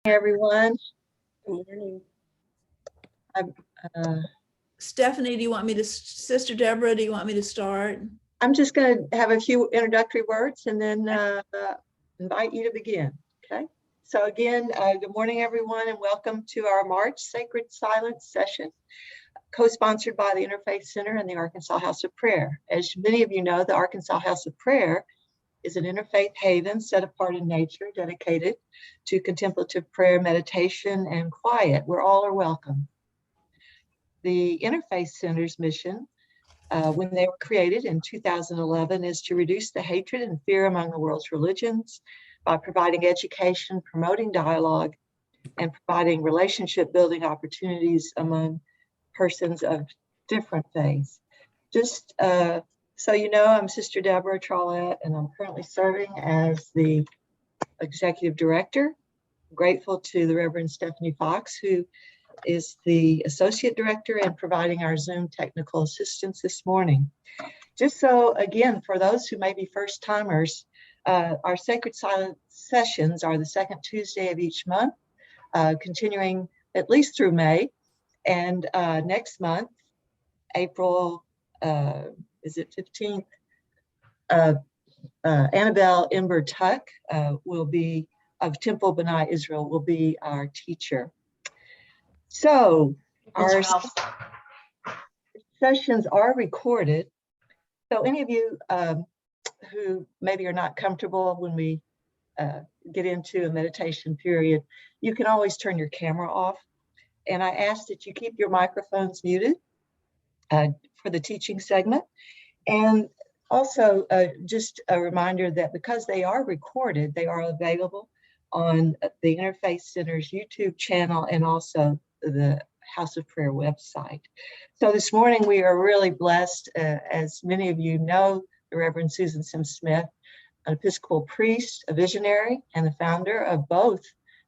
Everyone. Good morning. Stephanie, do you want me to, Sister Deborah, do you want me to start? I'm just going to have a few introductory words and then invite you to begin. Okay. So again, good morning, everyone, and welcome to our March Sacred Silence session, co-sponsored by the Interfaith Center and the Arkansas House of Prayer. As many of you know, the Arkansas House of Prayer is an interfaith haven set apart in nature, dedicated to contemplative prayer, meditation, and quiet, where all are welcome. The Interfaith Center's mission, when they were created in 2011, is to reduce the hatred and fear among the world's religions by providing education, promoting dialogue, and providing relationship building opportunities among persons of different faiths. Just so you know, I'm Sister Deborah Troillett, and I'm currently serving as the Executive Director. I'm grateful to the Reverend Stephanie Fox, who is the Associate Director and providing our Zoom technical assistance this morning. Just so, again, for those who may be first timers, our Sacred Silence sessions are the second Tuesday of each month, continuing at least through May. And next month, April, is it 15th? Annabelle Imber Tuck will be, of Temple B'nai Israel, will be our teacher. So our sessions are recorded. So any of you who maybe are not comfortable when we get into a meditation period, you can always turn your camera off. And I ask that you keep your microphones muted for the teaching segment. And also just a reminder that because they are recorded, they are available on the Interfaith Center's YouTube channel and also the House of Prayer website. So this morning we are really blessed, as many of you know, the Reverend Susan Sims-Smith, an Episcopal priest, a visionary, and the founder of both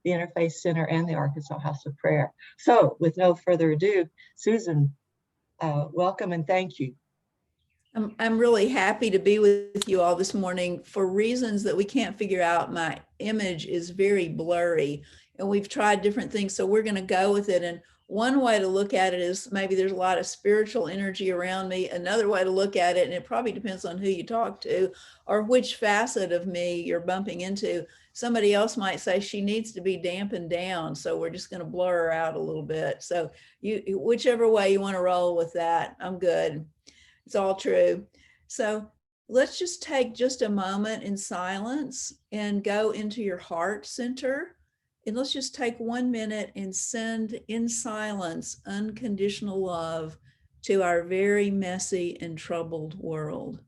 the Interfaith Center and the Arkansas House of Prayer. So with no further ado, Susan, welcome and thank you. I'm really happy to be with you all this morning. For reasons that we can't figure out, my image is very blurry and we've tried different things, so we're going to go with it. And one way to look at it is maybe there's a lot of spiritual energy around me. Another way to look at it, and it probably depends on who you talk to or which facet of me you're bumping into. Somebody else might say she needs to be dampened down, so we're just going to blur her out a little bit. So whichever way you want to roll with that, I'm good. It's all true. So let's just take just a moment in silence and go into your heart center. And let's just take 1 minute and send in silence unconditional love to our very messy and troubled world.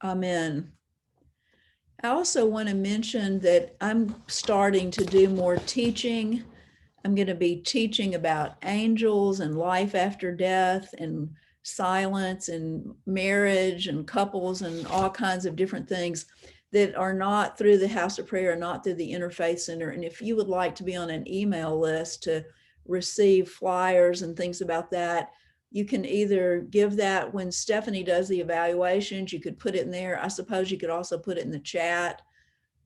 Amen. I also want to mention that I'm starting to do more teaching. I'm going to be teaching about angels and life after death and silence and marriage and couples and all kinds of different things that are not through the House of Prayer, not through the Interfaith Center. And if you would like to be on an email list to receive flyers and things about that, you can either give that when Stephanie does the evaluations, you could put it in there. I suppose you could also put it in the chat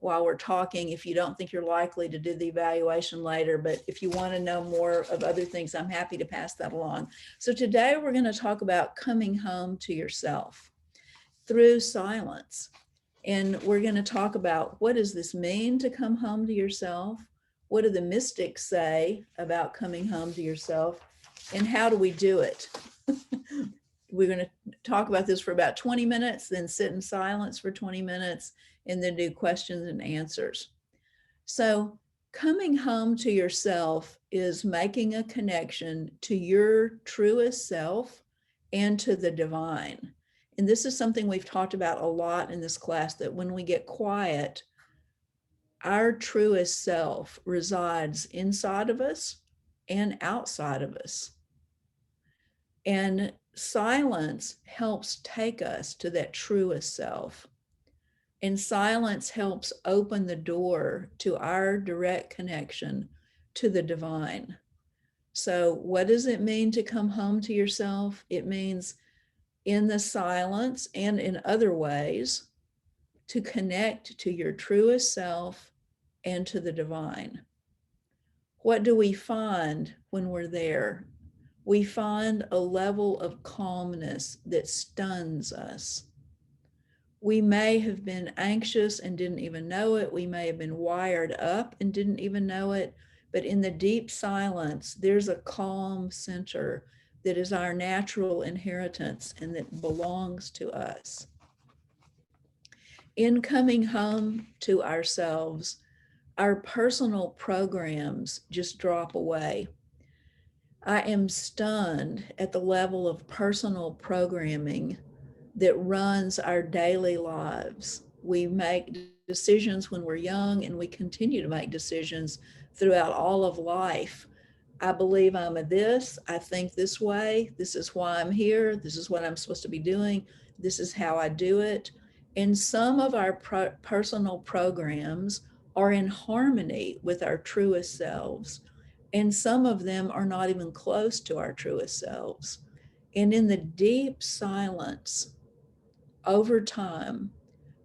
while we're talking if you don't think you're likely to do the evaluation later. But if you want to know more of other things, I'm happy to pass that along. So today we're going to talk about coming home to yourself through silence. And we're going to talk about what does this mean to come home to yourself? What do the mystics say about coming home to yourself? And how do we do it? We're going to talk about this for about 20 minutes, then sit in silence for 20 minutes, and then do questions and answers. So coming home to yourself is making a connection to your truest self and to the divine. And this is something we've talked about a lot in this class, that when we get quiet, our truest self resides inside of us and outside of us. And silence helps take us to that truest self. And silence helps open the door to our direct connection to the divine. So, what does it mean to come home to yourself? It means in the silence and in other ways to connect to your truest self and to the divine. What do we find when we're there? We find a level of calmness that stuns us. We may have been anxious and didn't even know it. We may have been wired up and didn't even know it. But in the deep silence, there's a calm center that is our natural inheritance and that belongs to us. In coming home to ourselves, our personal programs just drop away. I am stunned at the level of personal programming that runs our daily lives. We make decisions when we're young, and we continue to make decisions throughout all of life. I believe I'm a this, I think this way, this is why I'm here, this is what I'm supposed to be doing, this is how I do it. And some of our personal programs are in harmony with our truest selves, and some of them are not even close to our truest selves. And in the deep silence, over time,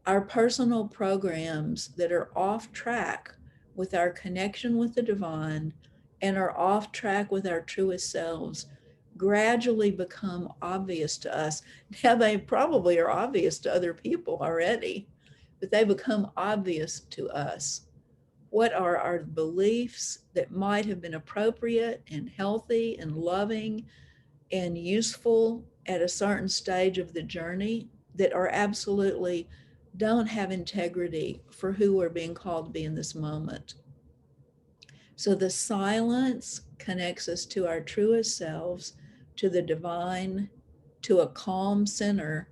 our personal programs that are off track with our connection with the divine and are off track with our truest selves gradually become obvious to us. Now, they probably are obvious to other people already, but they become obvious to us. What are our beliefs that might have been appropriate and healthy and loving and useful at a certain stage of the journey that are absolutely don't have integrity for who we're being called to be in this moment? So the silence connects us to our truest selves, to the divine, to a calm center,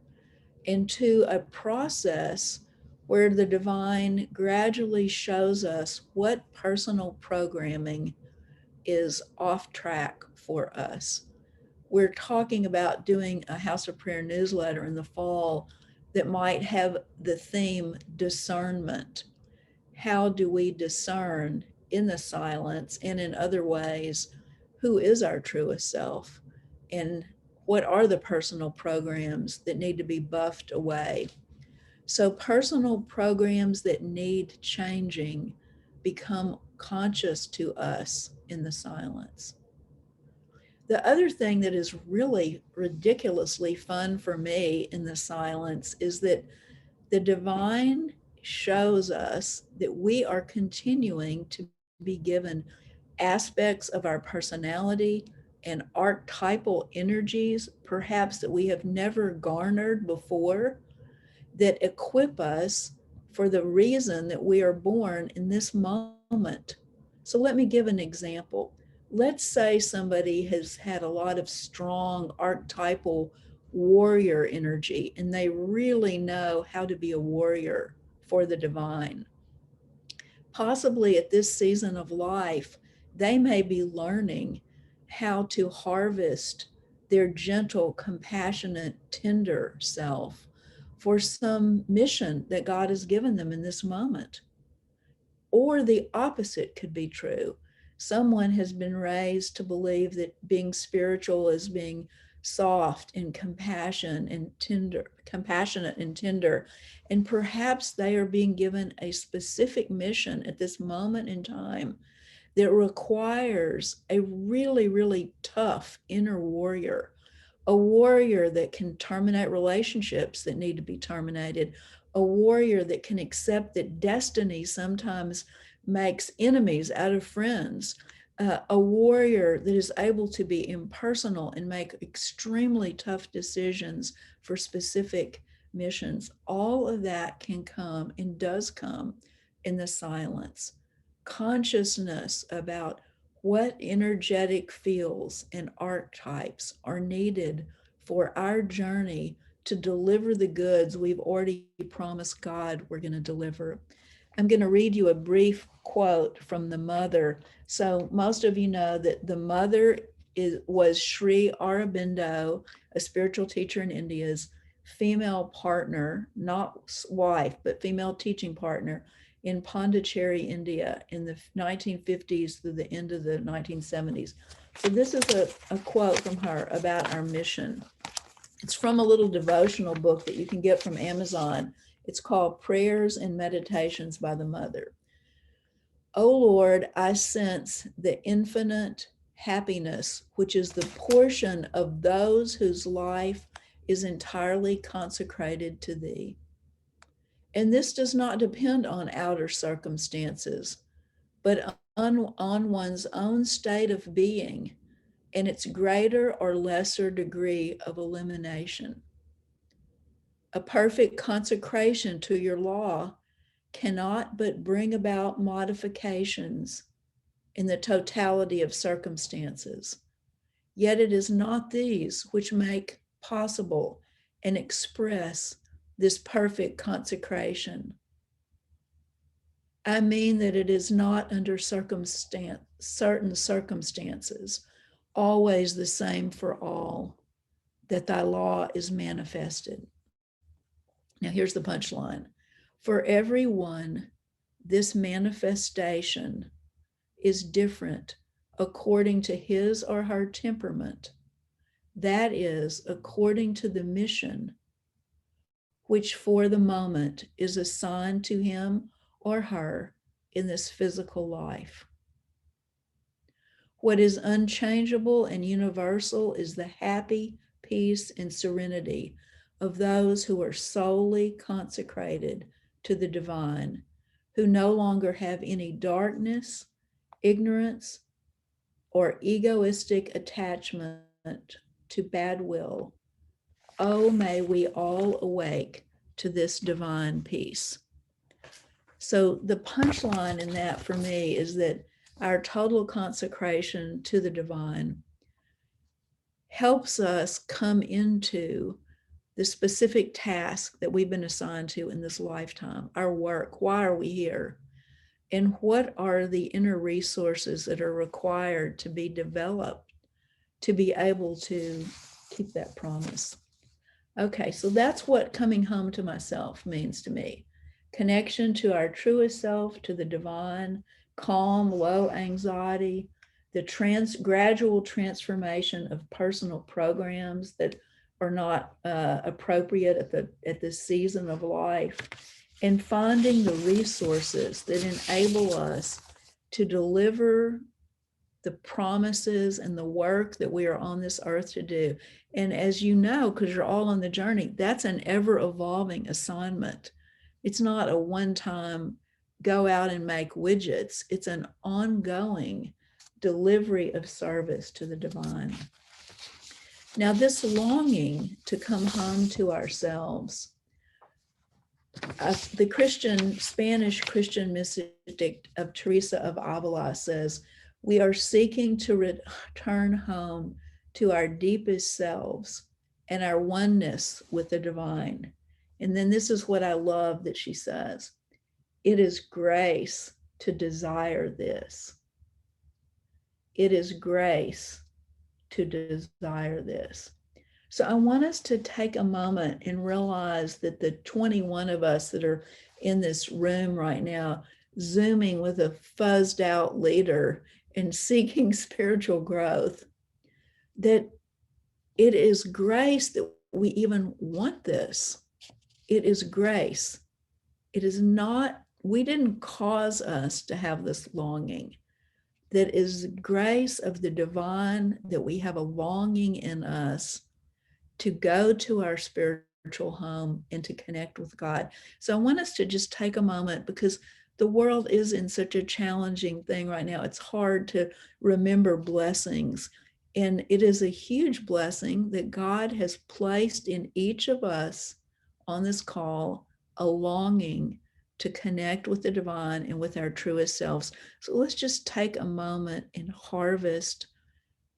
and to a process where the divine gradually shows us what personal programming is off track for us. We're talking about doing a House of Prayer newsletter in the fall that might have the theme discernment. How do we discern in the silence and in other ways who is our truest self? And what are the personal programs that need to be buffed away? So, personal programs that need changing become conscious to us in the silence. The other thing that is really ridiculously fun for me in the silence is that the divine shows us that we are continuing to be given aspects of our personality and archetypal energies, perhaps that we have never garnered before, that equip us for the reason that we are born in this moment. So let me give an example. Let's say somebody has had a lot of strong archetypal warrior energy and they really know how to be a warrior for the divine. Possibly at this season of life, they may be learning how to harvest their gentle, compassionate, tender self for some mission that God has given them in this moment. Or the opposite could be true. Someone has been raised to believe that being spiritual is being soft and compassionate and tender. And perhaps they are being given a specific mission at this moment in time that requires a really, really tough inner warrior, a warrior that can terminate relationships that need to be terminated, a warrior that can accept that destiny sometimes makes enemies out of friends, a warrior that is able to be impersonal and make extremely tough decisions for specific missions. All of that can come and does come in the silence. Consciousness about what energetic fields and archetypes are needed for our journey to deliver the goods we've already promised God we're going to deliver. I'm going to read you a brief quote from the mother. So most of you know that the mother was Sri Aurobindo, a spiritual teacher in India's female partner, not wife, but female teaching partner in Pondicherry, India in the 1950s through the end of the 1970s. So this is a quote from her about our mission. It's from a little devotional book that you can get from Amazon. It's called Prayers and Meditations by the Mother. O Lord, I sense the infinite happiness, which is the portion of those whose life is entirely consecrated to thee. And this does not depend on outer circumstances, but on one's own state of being and its greater or lesser degree of illumination. A perfect consecration to your law cannot but bring about modifications in the totality of circumstances. Yet it is not these which make possible and express this perfect consecration. I mean that it is not under certain circumstances, always the same for all, that thy law is manifested. Now here's the punchline. For everyone, this manifestation is different according to his or her temperament. That is, according to the mission which for the moment is assigned to him or her in this physical life. What is unchangeable and universal is the happy peace and serenity of those who are solely consecrated to the divine, who no longer have any darkness, ignorance, or egoistic attachment to bad will. Oh, may we all awake to this divine peace. So the punchline in that for me is that our total consecration to the divine helps us come into the specific task that we've been assigned to in this lifetime, our work. Why are we here? And what are the inner resources that are required to be developed to be able to keep that promise? Okay, so that's what coming home to myself means to me. Connection to our truest self, to the divine, calm, low anxiety, the gradual transformation of personal programs that are not appropriate at this season of life, and finding the resources that enable us to deliver the promises and the work that we are on this earth to do. And as you know, because you're all on the journey, that's an ever-evolving assignment. It's not a one-time go out and make widgets. It's an ongoing delivery of service to the divine. Now, this longing to come home to ourselves, the Spanish Christian mystic of Teresa of Avila says, we are seeking to return home to our deepest selves and our oneness with the divine. And then this is what I love that she says, it is grace to desire this. It is grace to desire this. So I want us to take a moment and realize that the 21 of us that are in this room right now, Zooming with a fuzzed out leader and seeking spiritual growth, that it is grace that we even want this. It is grace. It is not, we didn't cause us to have this longing. That is grace of the divine, that we have a longing in us to go to our spiritual home and to connect with God. So I want us to just take a moment, because the world is in such a challenging thing right now. It's hard to remember blessings. And it is a huge blessing that God has placed in each of us on this call, a longing to connect with the divine and with our truest selves. So let's just take a moment and harvest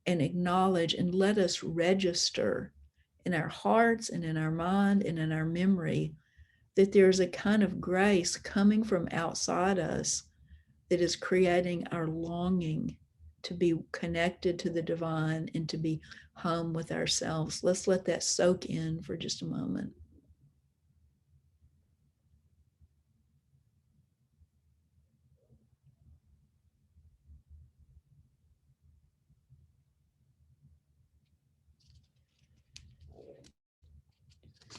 and acknowledge and let us register in our hearts and in our mind and in our memory, that there's a kind of grace coming from outside us that is creating our longing to be connected to the divine and to be home with ourselves. Let's let that soak in for just a moment.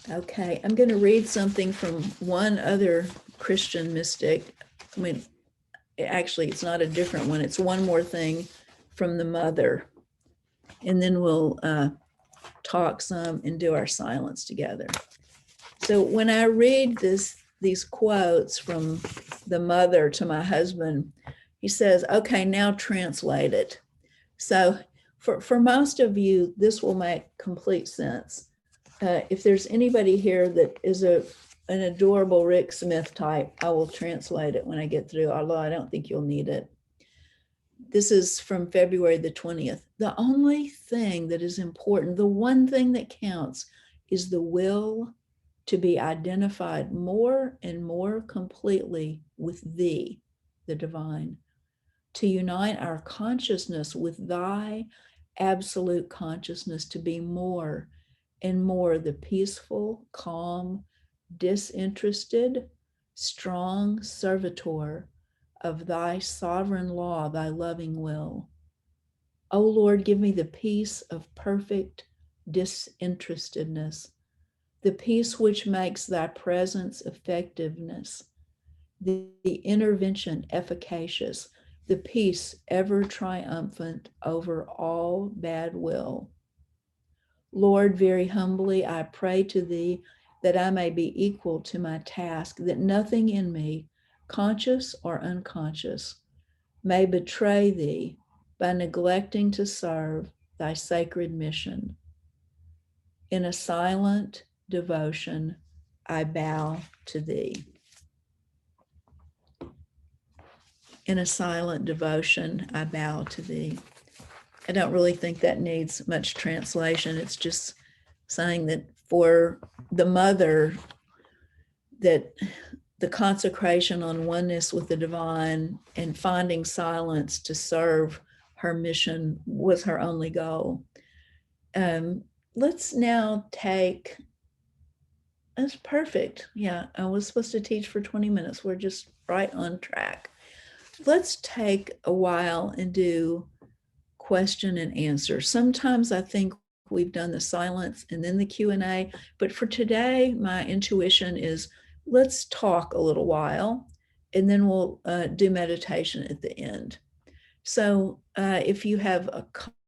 Okay, I'm going to read something from one other Christian mystic. I mean, actually, it's not a different one. It's one more thing from the mother. And then we'll talk some and do our silence together. So when I read these quotes from the mother to my husband, he says, okay, now translate it. So for most of you, this will make complete sense. If there's anybody here that is an adorable Rick Smith type, I will translate it when I get through, although I don't think you'll need it. This is from February the 20th. The only thing that is important, the one thing that counts, is the will to be identified more and more completely with thee, the divine, to unite our consciousness with thy absolute consciousness, to be more and more the peaceful, calm, disinterested, strong servitor of thy sovereign law, thy loving will. O Lord, give me the peace of perfect disinterestedness, the peace which makes thy presence effectiveness, the intervention efficacious, the peace ever triumphant over all bad will. Lord, very humbly I pray to thee that I may be equal to my task, that nothing in me, conscious or unconscious, may betray thee by neglecting to serve thy sacred mission. In a silent devotion, I bow to thee. In a silent devotion, I bow to thee. I don't really think that needs much translation. It's just saying that for the mother, that the consecration on oneness with the divine and finding silence to serve her mission was her only goal. Let's now take, that's perfect. Yeah, I was supposed to teach for 20 minutes. We're just right on track. Let's take a while and do question and answer. Sometimes I think we've done the silence and then the Q&A, but for today, my intuition is let's talk a little while and then we'll do meditation at the end. So if you have a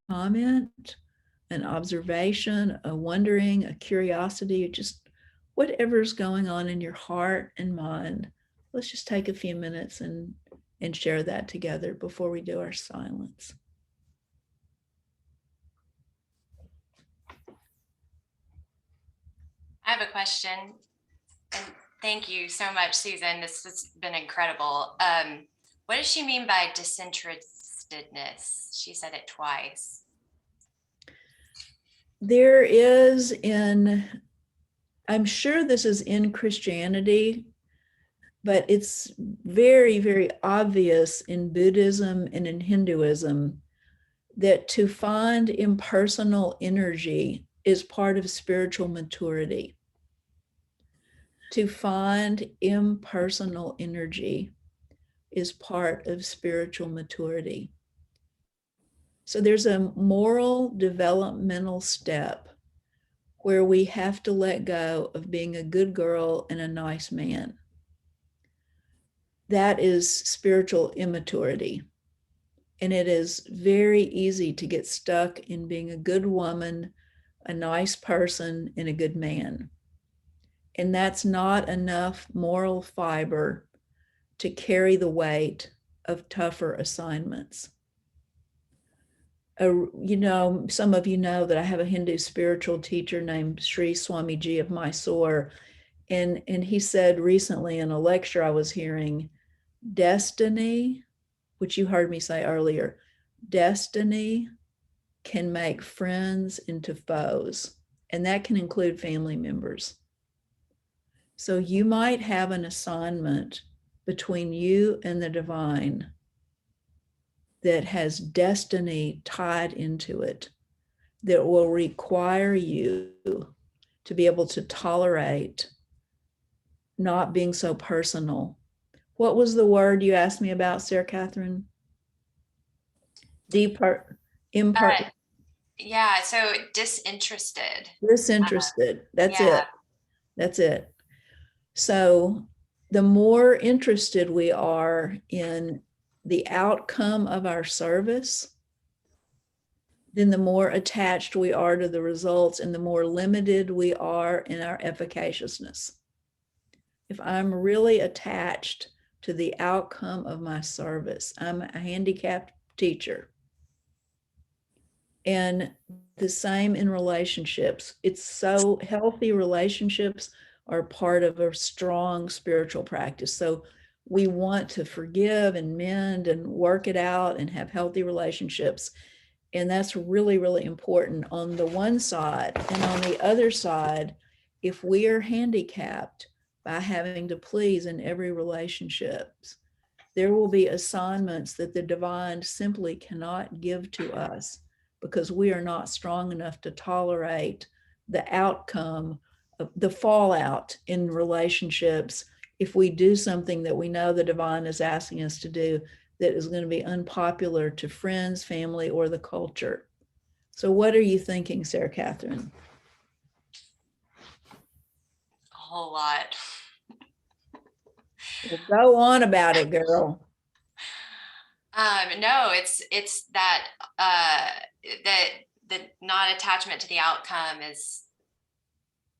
comment, an observation, a wondering, a curiosity, just whatever's going on in your heart and mind, let's just take a few minutes and share that together before we do our silence. I have a question, and thank you so much, Susan. This has been incredible. What does she mean by disinterestedness? She said it twice. There is I'm sure this is in Christianity, but it's very, very obvious in Buddhism and in Hinduism that to find impersonal energy is part of spiritual maturity. To find impersonal energy is part of spiritual maturity. So there's a moral developmental step where we have to let go of being a good girl and a nice man. That is spiritual immaturity. And it is very easy to get stuck in being a good woman, a nice person, and a good man. And that's not enough moral fiber to carry the weight of tougher assignments. Some of you know that I have a Hindu spiritual teacher named Sri Swamiji of Mysore. And he said recently in a lecture I was hearing, destiny, which you heard me say earlier, destiny can make friends into foes and that can include family members. So you might have an assignment between you and the divine that has destiny tied into it, that will require you to be able to tolerate not being so personal. What was the word you asked me about, Sarah Catherine? Yeah, so disinterested. Disinterested. That's Yeah. it. That's it. So the more interested we are in the outcome of our service, then the more attached we are to the results and the more limited we are in our efficaciousness. If I'm really attached to the outcome of my service, I'm a handicapped teacher. And the same in relationships. It's so healthy relationships are part of a strong spiritual practice. So we want to forgive and mend and work it out and have healthy relationships. And that's really, really important on the one side. And on the other side, if we are handicapped by having to please in every relationship, there will be assignments that the divine simply cannot give to us because we are not strong enough to tolerate the outcome of the fallout in relationships if we do something that we know the divine is asking us to do that is going to be unpopular to friends, family, or the culture. So what are you thinking, Sarah Catherine? A whole lot. Well, go on about it, girl. No, it's that the non-attachment to the outcome is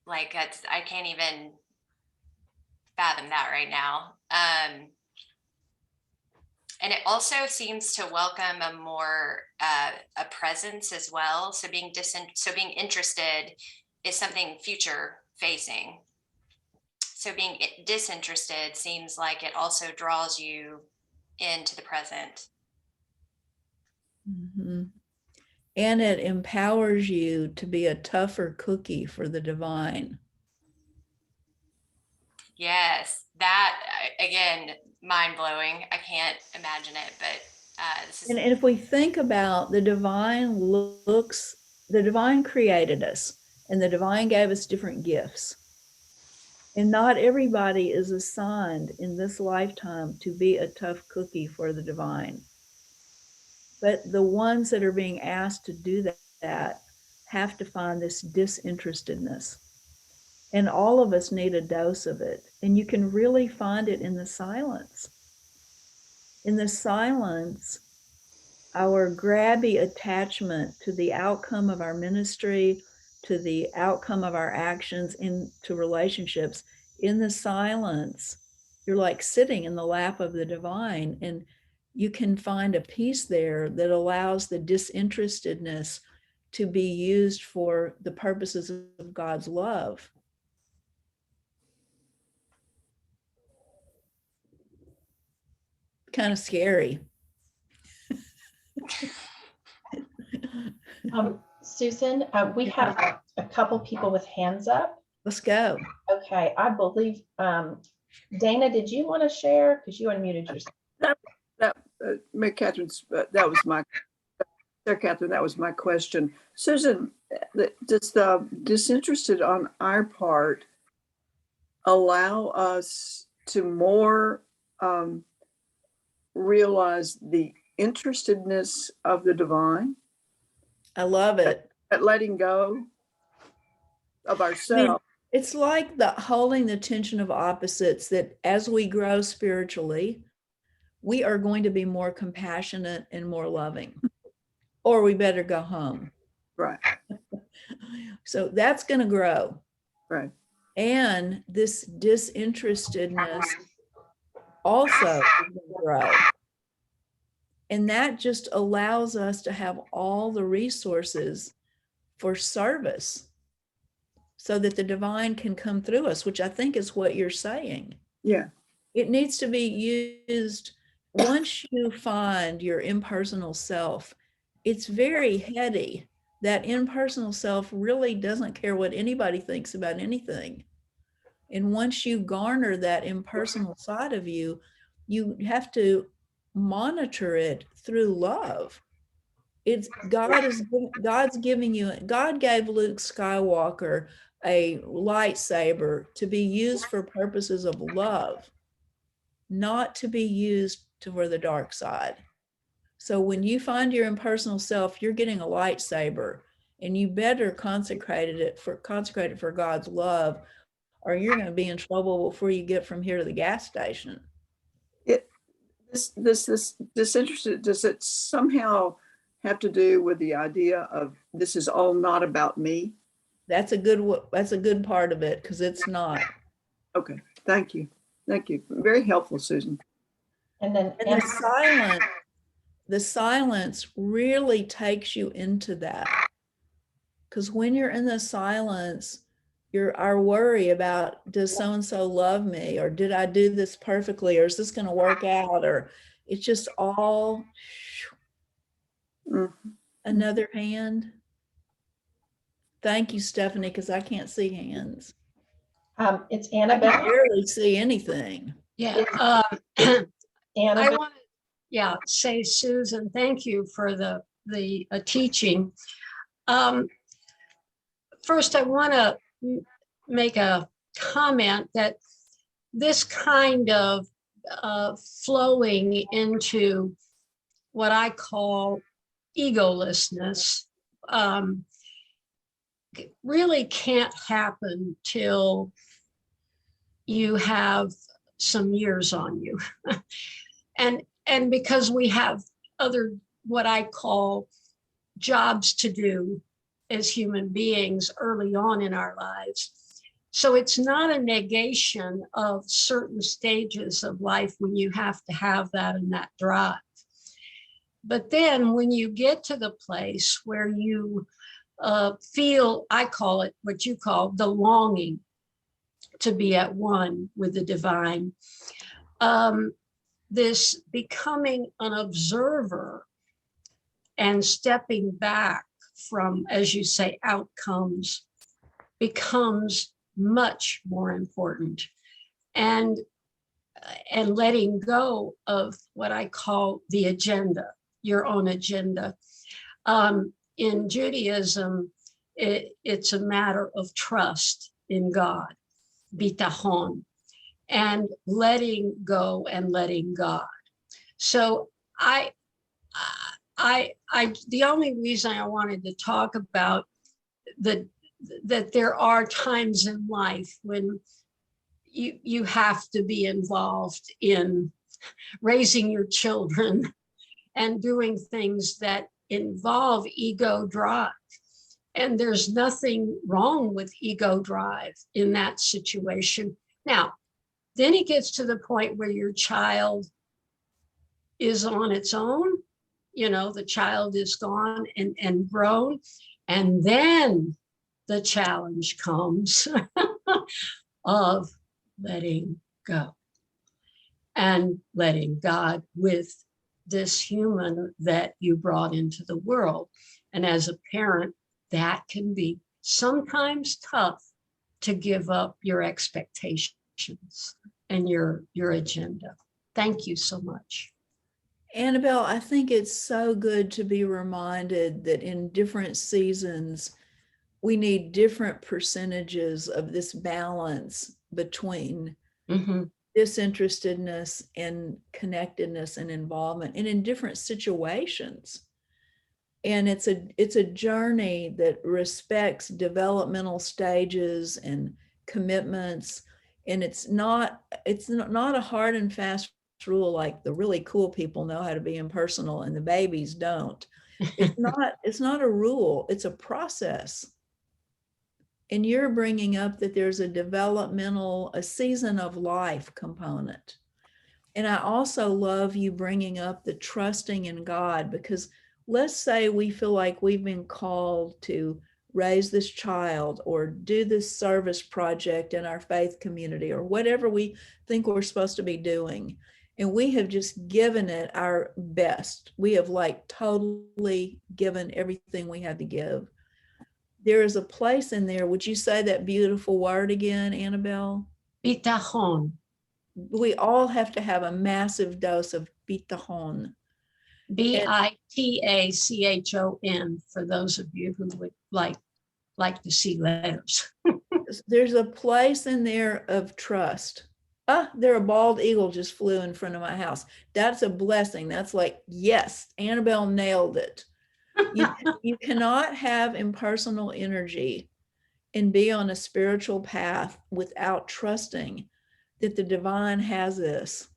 like, I can't even fathom that right now. And it also seems to welcome a more a presence as well. So being interested is something future facing. So being disinterested seems like it also draws you into the present. Mm-hmm. And it empowers you to be a tougher cookie for the divine. Yes, that again, mind blowing. I can't imagine it, but this is. And if we think about the divine the divine created us, and the divine gave us different gifts. And not everybody is assigned in this lifetime to be a tough cookie for the divine. But the ones that are being asked to do that have to find this disinterestedness. And all of us need a dose of it. And you can really find it in the silence. In the silence, our grabby attachment to the outcome of our ministry, to the outcome of our actions, into relationships, in the silence, you're like sitting in the lap of the divine, and you can find a peace there that allows the disinterestedness to be used for the purposes of God's love. Kind of scary. Susan, we have a couple people with hands up. Let's go. Okay, I believe, Dana, did you want to share? Because you unmuted yourself. Mary Catherine, that was my, Sarah Catherine, that was my question. Susan, does the disinterested on our part allow us to more realize the interestedness of the divine? I love it. At letting go of ourselves. It's like the holding the tension of opposites, that as we grow spiritually, we are going to be more compassionate and more loving, or we better go home. Right. So that's going to grow. Right. And this disinterestedness also is going to grow. And that just allows us to have all the resources for service so that the divine can come through us, which I think is what you're saying. Yeah. It needs to be used once you find your impersonal self. It's very heady, that impersonal self really doesn't care what anybody thinks about anything. And once you garner that impersonal side of you, you have to monitor it through love. It's God's giving you, God gave Luke Skywalker a lightsaber to be used for purposes of love, not to be used for the dark side. So when you find your impersonal self, you're getting a lightsaber, and you better consecrate it for God's love, or you're going to be in trouble before you get from here to the gas station. This disinterested, does it somehow have to do with the idea of this is all not about me? That's a good part of it, because it's not. Okay, thank you. Thank you. Very helpful, Susan. And then And the silence really takes you into that. Because when you're in the silence, our worry about, does so-and-so love me? Or did I do this perfectly? Or is this going to work out? Or it's just all another hand. Thank you, Stephanie, because I can't see hands. it's I can Annabelle. barely see anything. Yeah, I Annabelle. want to, say, Susan, thank you for the teaching. First, I want to make a comment that this kind of flowing into what I call egolessness really can't happen till you have some years on you. and because we have other, what I call, jobs to do as human beings early on in our lives. So it's not a negation of certain stages of life when you have to have that and that drive. But then when you get to the place where you feel, I call it what you call the longing to be at one with the divine, this becoming an observer and stepping back from, as you say, outcomes becomes much more important. And letting go of what I call the agenda, your own agenda. In Judaism, it's a matter of trust in God, bitachon, and letting go and letting God. So the only reason I wanted to talk about that there are times in life when you have to be involved in raising your children and doing things that involve ego drive. And there's nothing wrong with ego drive in that situation. Now, then it gets to the point where your child is on its own, the child is gone and grown, and then the challenge comes of letting go and letting God with this human that you brought into the world. And as a parent, that can be sometimes tough to give up your expectations and your agenda. Thank you so much. Annabelle, I think it's so good to be reminded that in different seasons, we need different percentages of this balance between disinterestedness and connectedness and involvement, and in different situations. And it's a journey that respects developmental stages and commitments. And it's not a hard and fast rule like the really cool people know how to be impersonal and the babies don't. It's not a rule, it's a process. And you're bringing up that there's a season of life component. And I also love you bringing up the trusting in God, because let's say we feel like we've been called to raise this child or do this service project in our faith community or whatever we think we're supposed to be doing. And we have just given it our best. We have totally given everything we had to give. there is a place in there. Would you say that beautiful word again, Annabelle? Bitachon. We all have to have a massive dose of bitachon. Bitachon, for those of you who would like to see letters. There's a place in there of trust. There a bald eagle just flew in front of my house. That's a blessing. That's like, yes, Annabelle nailed it. You cannot have impersonal energy and be on a spiritual path without trusting that the divine has this.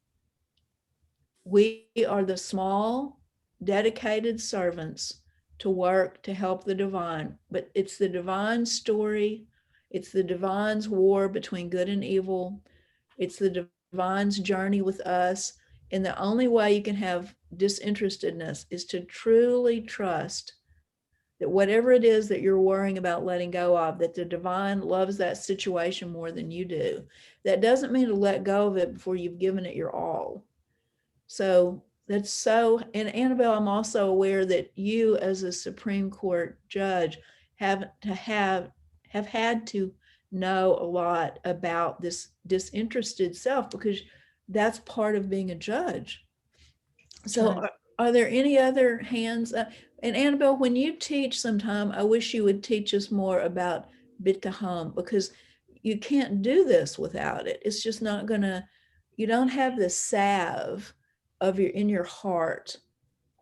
We are the small, dedicated servants to work to help the divine, but it's the divine's story. It's the divine's war between good and evil. It's the divine's journey with us. And the only way you can have disinterestedness is to truly trust that whatever it is that you're worrying about letting go of, that the divine loves that situation more than you do. That doesn't mean to let go of it before you've given it your all. So that's so, and Annabelle, I'm also aware that you as a Supreme Court judge have had to know a lot about this disinterested self, because that's part of being a judge. So are there any other hands? And Annabelle, when you teach sometime, I wish you would teach us more about bitachon, because you can't do this without it. It's just not gonna, you don't have the salve of in your heart.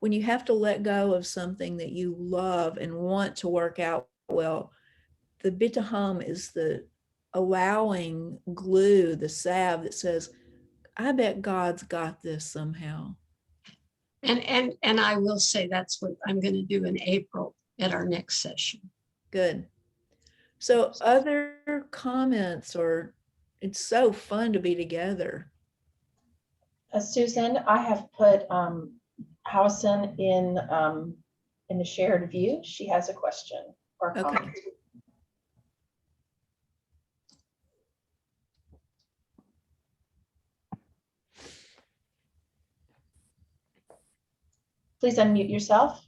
When you have to let go of something that you love and want to work out well, the bitachon is the allowing glue, the salve that says, I bet God's got this somehow. And I will say that's what I'm going to do in April at our next session. Good. So other comments, or it's so fun to be together. Susan, I have put Howison in the shared view. She has a question or a comment. Okay. Please unmute yourself.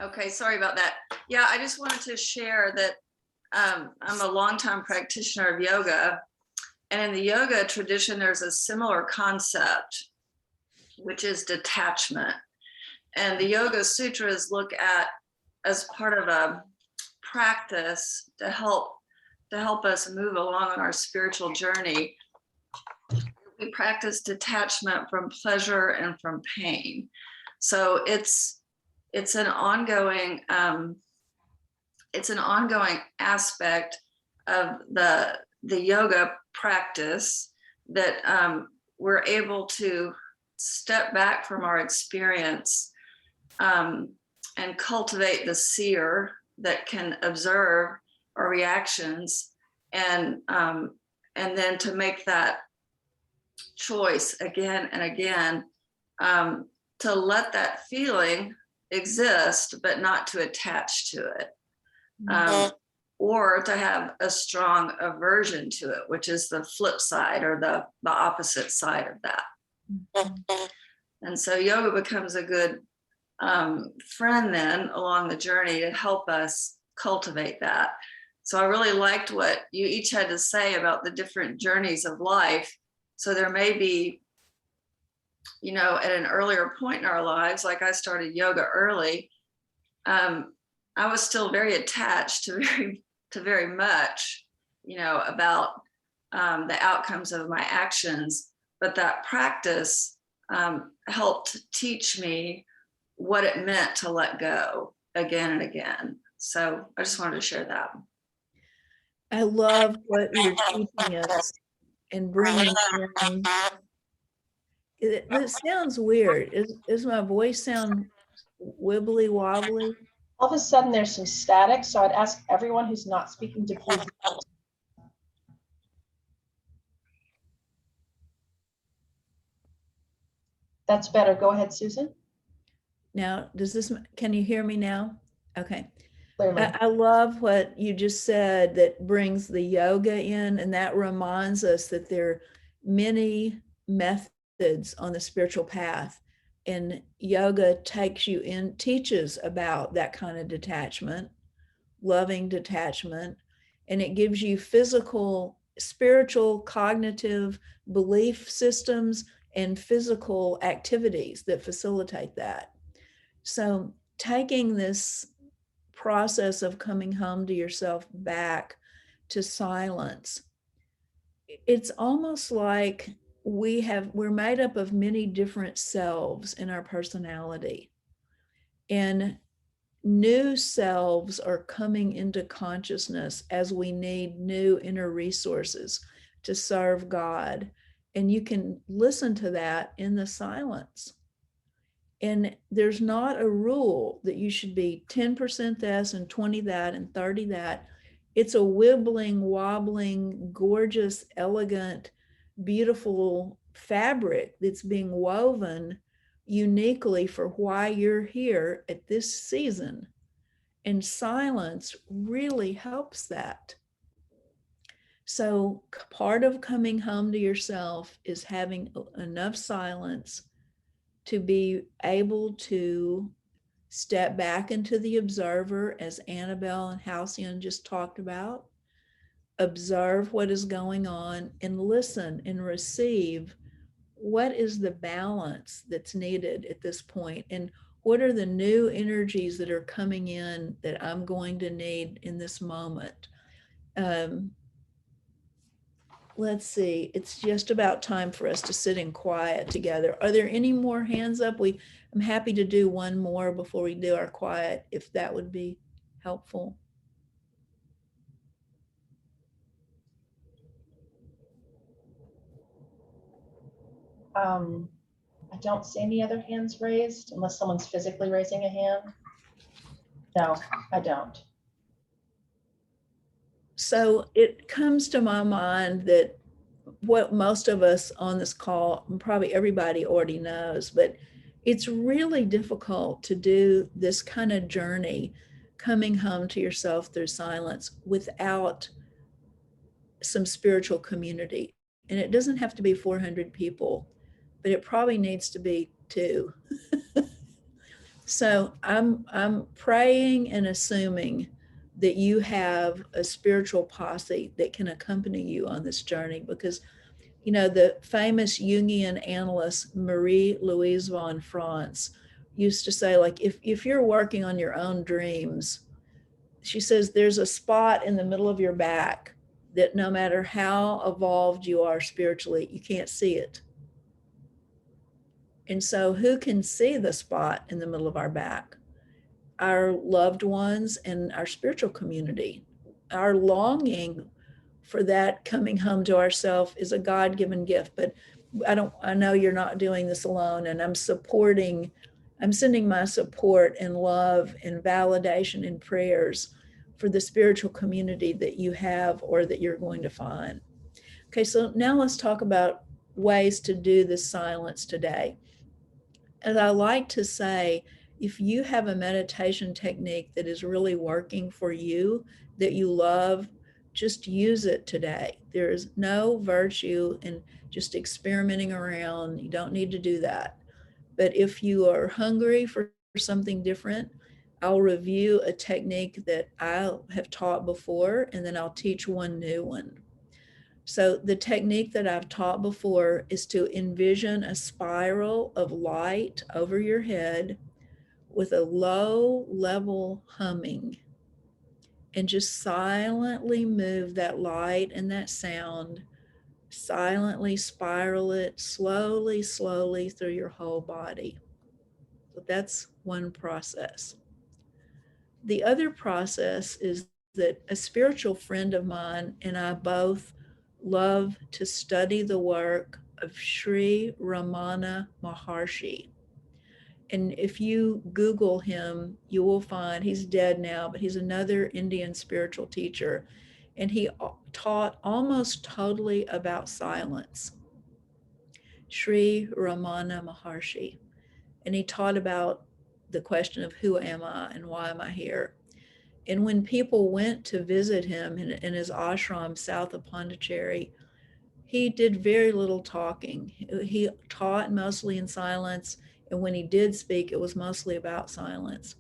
Okay, sorry about that. Yeah, I just wanted to share that I'm a longtime practitioner of yoga. And in the yoga tradition, there's a similar concept, which is detachment. And the Yoga Sutras look at, as part of a practice to help us move along on our spiritual journey, we practice detachment from pleasure and from pain. So it's an ongoing aspect of the yoga practice that we're able to step back from our experience and cultivate the seer that can observe our reactions, and then to make that choice again and again, to let that feeling exist, but not to attach to it, or to have a strong aversion to it, which is the flip side or the opposite side of that. And so yoga becomes a good friend then along the journey to help us cultivate that. So I really liked what you each had to say about the different journeys of life. So there may be, at an earlier point in our lives, like I started yoga early, I was still very attached to very much, about the outcomes of my actions. But that practice helped teach me what it meant to let go again and again. So I just wanted to share that. I love what you're teaching us and bringing in. It sounds weird. Is my voice sound wibbly wobbly? All of a sudden there's some static, so I'd ask everyone who's not speaking to please. That's better. Go ahead, Susan. Now, can you hear me now? Okay. Clearly. I love what you just said that brings the yoga in, and that reminds us that there are many methods on the spiritual path. And yoga takes you in, teaches about that kind of detachment, loving detachment, and it gives you physical, spiritual, cognitive belief systems and physical activities that facilitate that. So taking this process of coming home to yourself back to silence, it's almost like we're made up of many different selves in our personality, and new selves are coming into consciousness as we need new inner resources to serve God. And you can listen to that in the silence. And there's not a rule that you should be 10% this and 20 that and 30 that. It's a wibbling, wobbling, gorgeous, elegant, beautiful fabric that's being woven uniquely for why you're here at this season. And silence really helps that. So part of coming home to yourself is having enough silence to be able to step back into the observer, as Annabelle and Halcyon just talked about, observe what is going on and listen and receive what is the balance that's needed at this point, and what are the new energies that are coming in that I'm going to need in this moment. Let's see, it's just about time for us to sit in quiet together. Are there any more hands up? I'm happy to do one more before we do our quiet, if that would be helpful. I don't see any other hands raised unless someone's physically raising a hand. No, I don't. So it comes to my mind that what most of us on this call, and probably everybody already knows, but it's really difficult to do this kind of journey, coming home to yourself through silence, without some spiritual community. And it doesn't have to be 400 people, but it probably needs to be 2. So I'm praying and assuming that you have a spiritual posse that can accompany you on this journey, because the famous Jungian analyst Marie-Louise von Franz used to say, like, if you're working on your own dreams, she says there's a spot in the middle of your back that no matter how evolved you are spiritually, you can't see it. And so who can see the spot in the middle of our back? Our loved ones and our spiritual community. Our longing for that coming home to ourselves is a God-given gift, but I know you're not doing this alone, and I'm sending my support and love and validation and prayers for the spiritual community that you have or that you're going to find. Okay, so now let's talk about ways to do this silence today. As I like to say, if you have a meditation technique that is really working for you, that you love, just use it today. There's no virtue in just experimenting around. You don't need to do that. But if you are hungry for something different, I'll review a technique that I have taught before, and then I'll teach one new one. So the technique that I've taught before is to envision a spiral of light over your head with a low level humming, and just silently move that light and that sound, silently spiral it slowly, slowly through your whole body. So that's one process. The other process is that a spiritual friend of mine and I both love to study the work of Sri Ramana Maharshi. And if you Google him, you will find, he's dead now, but he's another Indian spiritual teacher. And he taught almost totally about silence. Sri Ramana Maharshi. And he taught about the question of who am I and why am I here? And when people went to visit him in his ashram south of Pondicherry, he did very little talking. He taught mostly in silence, And when he did speak, it was mostly about silence.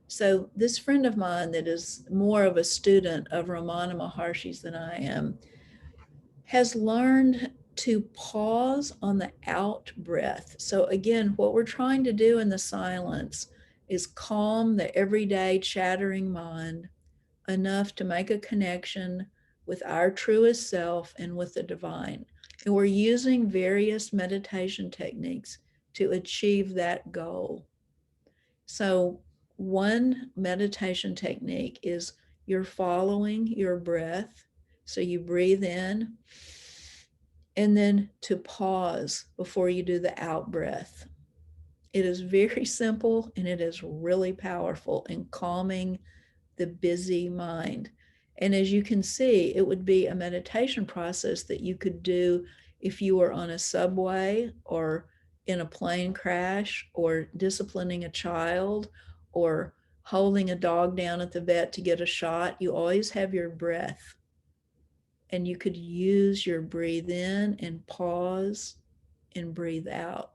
So this friend of mine that is more of a student of Ramana Maharshi's than I am, has learned to pause on the out breath. So again, what we're trying to do in the silence is calm the everyday chattering mind enough to make a connection with our truest self and with the divine. And we're using various meditation techniques to achieve that goal. So one meditation technique is you're following your breath. So you breathe in and then to pause before you do the out breath. It is very simple and it is really powerful in calming the busy mind. And as you can see, it would be a meditation process that you could do if you were on a subway or in a plane crash or disciplining a child or holding a dog down at the vet to get a shot. You always have your breath. And you could use your breathe in and pause and breathe out.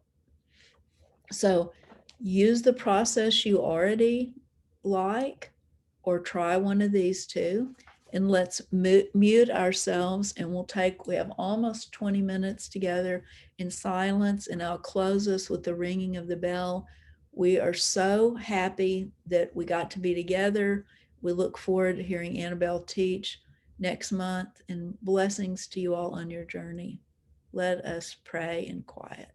So use the process you already like, or try one of these two. And let's mute ourselves, and we have almost 20 minutes together in silence, and I'll close us with the ringing of the bell. We are so happy that we got to be together. We look forward to hearing Annabelle teach next month, and blessings to you all on your journey. Let us pray in quiet.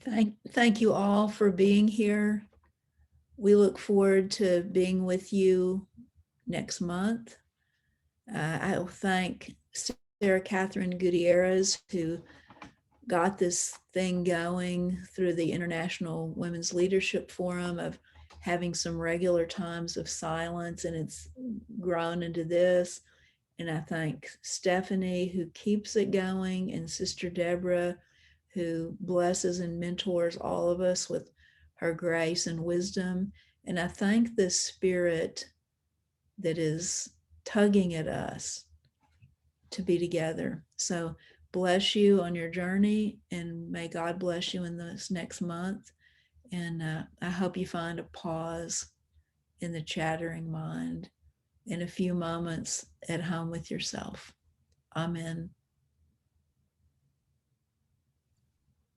Thank you all for being here. We look forward to being with you next month. I'll thank Sarah Catherine Gutierrez, who got this thing going through the International Women's Leadership Forum of having some regular times of silence, and it's grown into this. And I thank Stephanie, who keeps it going, and Sister Deborah, who blesses and mentors all of us with her grace and wisdom. And I thank the Spirit that is tugging at us to be together. So bless you on your journey, and may God bless you in this next month. And I hope you find a pause in the chattering mind and a few moments at home with yourself. Amen.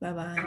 Bye-bye.